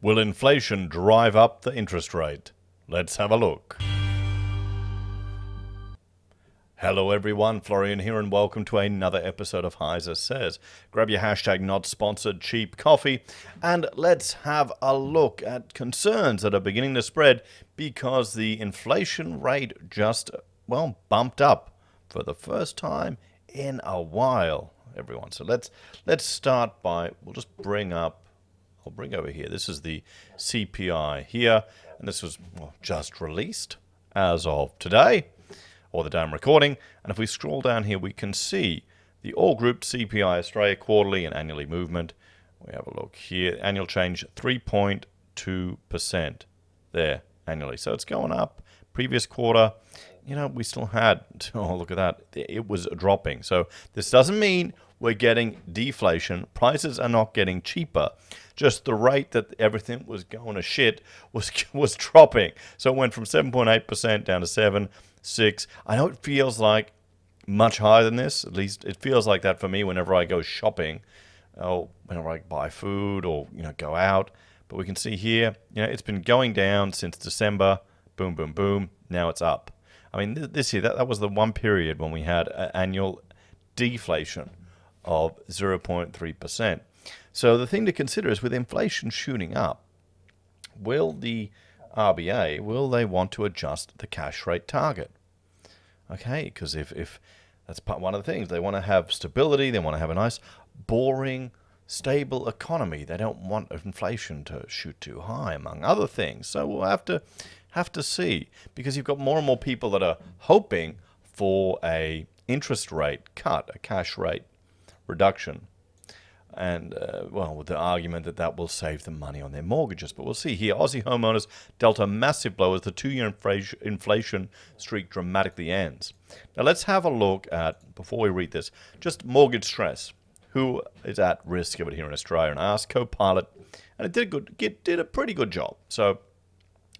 Will inflation drive up the interest rate? Let's have a look. Hello everyone, Florian here and welcome to another episode of HeiseSays. Grab your hashtag not sponsored cheap coffee and let's have a look at concerns that are beginning to spread because the inflation rate just, bumped up for the first time in a while, everyone. So let's start by, I'll bring over here. This is the CPI here, and this was just released as of today, or the day I'm recording. And if we scroll down here, we can see the all-grouped CPI Australia quarterly and annually movement. We have a look here. Annual change 3.2% there annually. So it's going up. Previous quarter, we still had, look at that. It was dropping. So this doesn't mean we're getting deflation. Prices are not getting cheaper. Just the rate that everything was going to shit was dropping. So it went from 7.8% down to 7, 6. I know it feels like much higher than this. At least it feels like that for me whenever I go shopping. Whenever I buy food or go out. But we can see here, it's been going down since December. Boom, boom, boom. Now it's up. I mean, this year, that was the one period when we had annual deflation of 0.3%. So the thing to consider is with inflation shooting up, will the RBA, will they want to adjust the cash rate target? Okay, because if that's one of the things, they want to have stability, they want to have a nice, boring, stable economy. They don't want inflation to shoot too high, among other things. So we'll have to see, because you've got more and more people that are hoping for a interest rate cut, a cash rate reduction. And, with the argument that will save them money on their mortgages. But we'll see here, Aussie homeowners dealt a massive blow as the two-year inflation streak dramatically ends. Now let's have a look at, before we read this, just mortgage stress. Who is at risk of it here in Australia? And I asked Copilot, and it did a pretty good job. So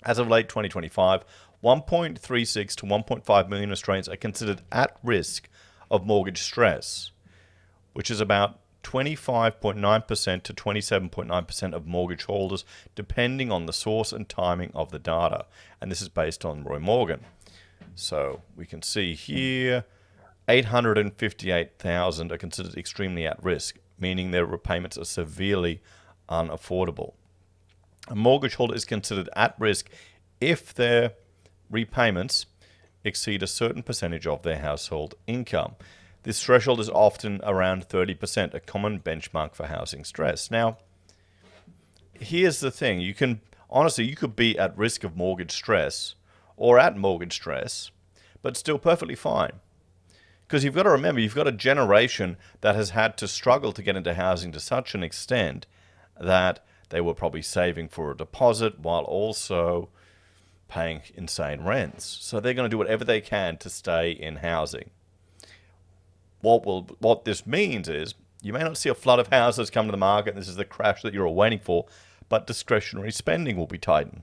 as of late 2025, 1.36 to 1.5 million Australians are considered at risk of mortgage stress, which is about 25.9% to 27.9% of mortgage holders, depending on the source and timing of the data. And this is based on Roy Morgan. So we can see here, 858,000 are considered extremely at risk, meaning their repayments are severely unaffordable. A mortgage holder is considered at risk if their repayments exceed a certain percentage of their household income. This threshold is often around 30%, a common benchmark for housing stress. Now, here's the thing. You could be at risk of mortgage stress or at mortgage stress, but still perfectly fine. Because you've got to remember, you've got a generation that has had to struggle to get into housing to such an extent that they were probably saving for a deposit while also paying insane rents. So they're going to do whatever they can to stay in housing. What this means is you may not see a flood of houses come to the market, and this is the crash that you're all waiting for, but discretionary spending will be tightened.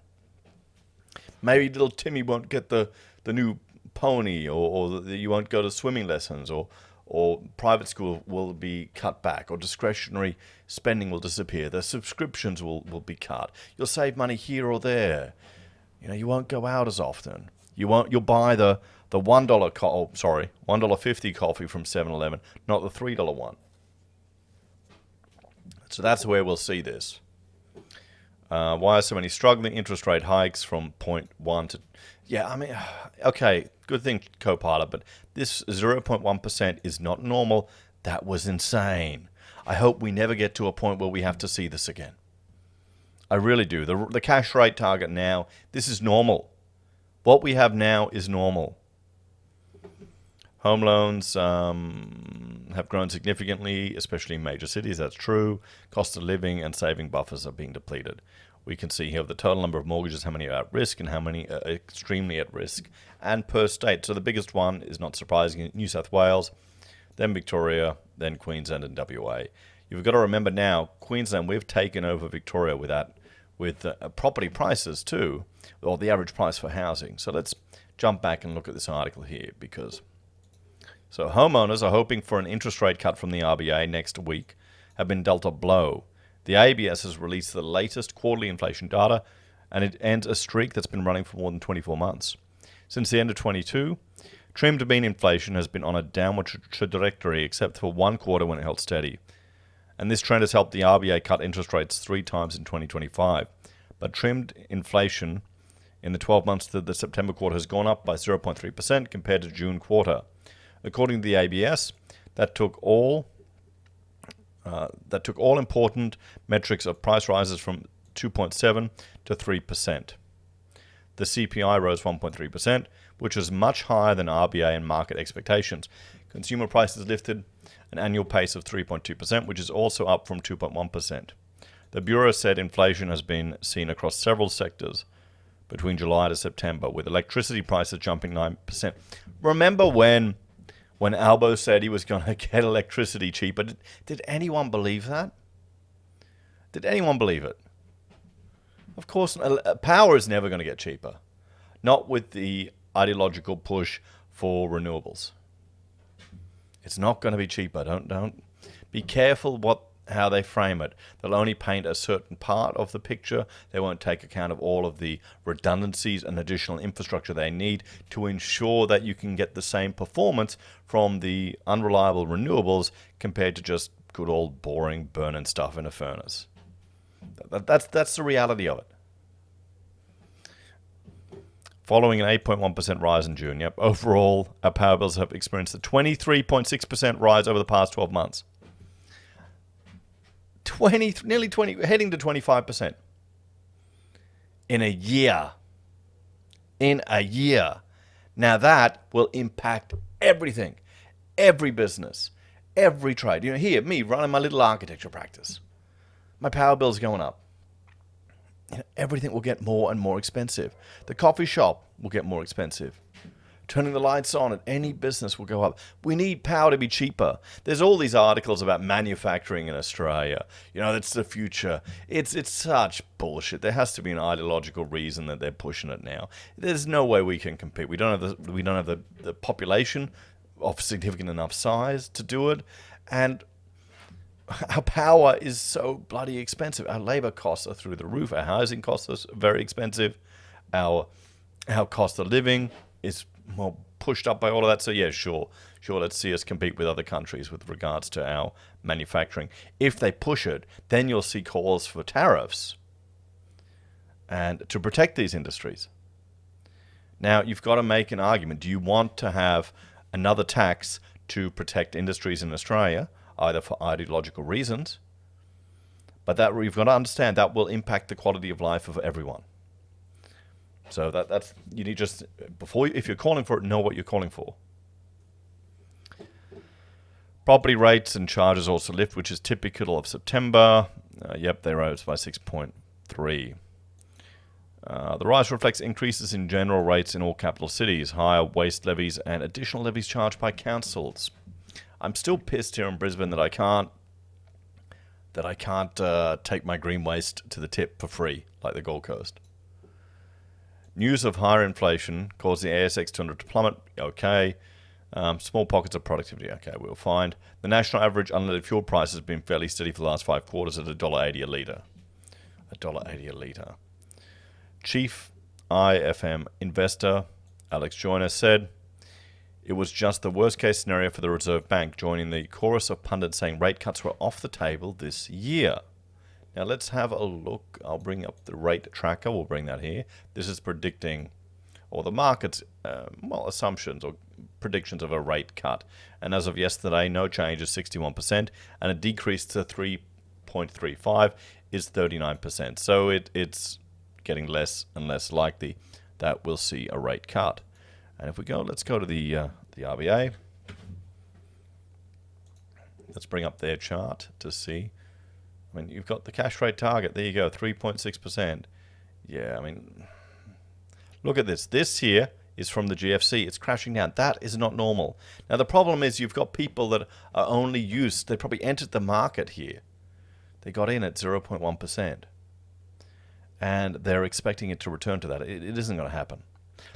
Maybe little Timmy won't get the new pony, or you won't go to swimming lessons, or private school will be cut back, or discretionary spending will disappear. The subscriptions will be cut. You'll save money here or there. You won't go out as often. You'll buy the $1.50 coffee from 7-Eleven, not the $3 one. So that's where we'll see this. Why are so many struggling? Interest rate hikes from 0.1 to... okay, good thing, Copilot, but this 0.1% is not normal. That was insane. I hope we never get to a point where we have to see this again. I really do. The cash rate target now, this is normal. What we have now is normal. Home loans have grown significantly, especially in major cities. That's true. Cost of living and saving buffers are being depleted. We can see here the total number of mortgages, how many are at risk and how many are extremely at risk, and per state. So the biggest one is, not surprising, New South Wales, then Victoria, then Queensland and WA. You've got to remember now, Queensland, we've taken over Victoria with property prices too, or the average price for housing. So let's jump back and look at this article here, because... So homeowners are hoping for an interest rate cut from the RBA next week have been dealt a blow The ABS has released the latest quarterly inflation data, and it ends a streak that's been running for more than 24 months. Since the end of 22, trimmed mean inflation has been on a downward trajectory except for one quarter when it held steady. And this trend has helped the RBA cut interest rates 3 times in 2025. But trimmed inflation in the 12 months to the September quarter has gone up by 0.3% compared to June quarter. According to the ABS, that took all important metrics of price rises from 2.7 to 3%. The CPI rose 1.3%, which was much higher than RBA and market expectations. Consumer prices lifted an annual pace of 3.2%, which is also up from 2.1%. The Bureau said inflation has been seen across several sectors between July to September, with electricity prices jumping 9%. Remember when Albo said he was going to get electricity cheaper? Did anyone believe that? Did anyone believe it? Of course, power is never going to get cheaper. Not with the ideological push for renewables. It's not going to be cheaper. Don't be careful how they frame it. They'll only paint a certain part of the picture. They won't take account of all of the redundancies and additional infrastructure they need to ensure that you can get the same performance from the unreliable renewables compared to just good old boring burning stuff in a furnace. That's the reality of it. Following an 8.1% rise in June, overall, our power bills have experienced a 23.6% rise over the past 12 months. Nearly 20, heading to 25% in a year. Now that will impact everything, every business, every trade. Here, me running my little architecture practice, my power bill's going up. Everything will get more and more expensive. The coffee shop will get more expensive. Turning the lights on at any business will go up. We need power to be cheaper. There's all these articles about manufacturing in Australia. That's the future. It's such bullshit. There has to be an ideological reason that they're pushing it now. There's no way we can compete. We don't have the population of significant enough size to do it, and our power is so bloody expensive. Our labor costs are through the roof. Our housing costs are very expensive. Our cost of living is more pushed up by all of that. So sure, let's see us compete with other countries with regards to our manufacturing. If they push it, then you'll see calls for tariffs and to protect these industries. Now, you've got to make an argument. Do you want to have another tax to protect industries in Australia, either for ideological reasons, but that you've got to understand that will impact the quality of life of everyone. So that's you need just if you're calling for it, know what you're calling for. Property rates and charges also lift, which is typical of September. They rose by 6.3. The rise reflects increases in general rates in all capital cities, higher waste levies, and additional levies charged by councils. I'm still pissed here in Brisbane that I can't take my green waste to the tip for free like the Gold Coast. News of higher inflation caused the ASX 200 to plummet. Okay. Small pockets of productivity. Okay, we'll find. The national average unleaded fuel price has been fairly steady for the last 5 quarters at $1.80 a litre. $1.80 a litre. Chief IFM investor Alex Joyner said it was just the worst case scenario for the Reserve Bank, joining the chorus of pundits saying rate cuts were off the table this year. Now let's have a look. I'll bring up the rate tracker. We'll bring that here. This is predicting, or the market's assumptions or predictions of a rate cut. And as of yesterday, no change is 61%, and a decrease to 3.35 is 39%. So it's getting less and less likely that we'll see a rate cut. And if we go, let's go to the RBA. Let's bring up their chart to see. I mean, you've got the cash rate target. There you go, 3.6%. Yeah, I mean, look at this. This here is from the GFC. It's crashing down. That is not normal. Now, the problem is you've got people that are only used. They probably entered the market here. They got in at 0.1%. And they're expecting it to return to that. It isn't going to happen.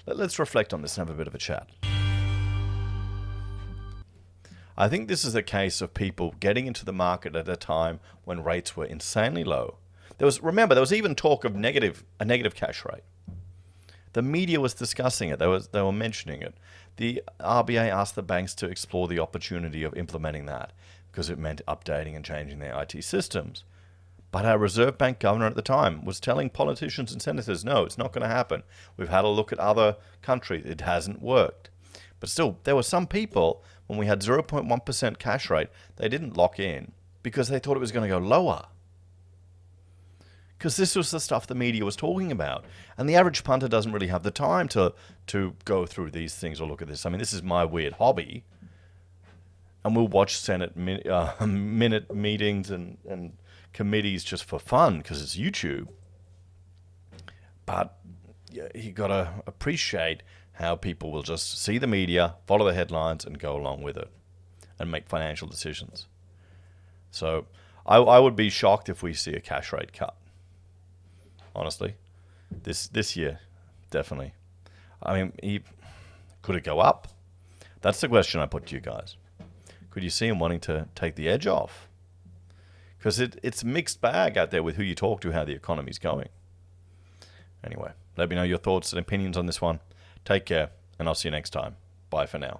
Let's reflect on this and have a bit of a chat. I think this is a case of people getting into the market at a time when rates were insanely low. Remember, there was even talk of a negative cash rate. The media was discussing it. They were mentioning it. The RBA asked the banks to explore the opportunity of implementing that because it meant updating and changing their IT systems. But our Reserve Bank governor at the time was telling politicians and senators, no, it's not going to happen. We've had a look at other countries. It hasn't worked. But still, there were some people, when we had 0.1% cash rate, they didn't lock in because they thought it was going to go lower. Because this was the stuff the media was talking about. And the average punter doesn't really have the time to go through these things or look at this. I mean, this is my weird hobby. And we'll watch Senate minute meetings and committees just for fun because it's YouTube. But you got to appreciate how people will just see the media, follow the headlines, and go along with it and make financial decisions. So I would be shocked if we see a cash rate cut. Honestly, this year, definitely. I mean, could it go up? That's the question I put to you guys. Could you see him wanting to take the edge off? Because it's a mixed bag out there with who you talk to, how the economy's going. Anyway, let me know your thoughts and opinions on this one. Take care, and I'll see you next time. Bye for now.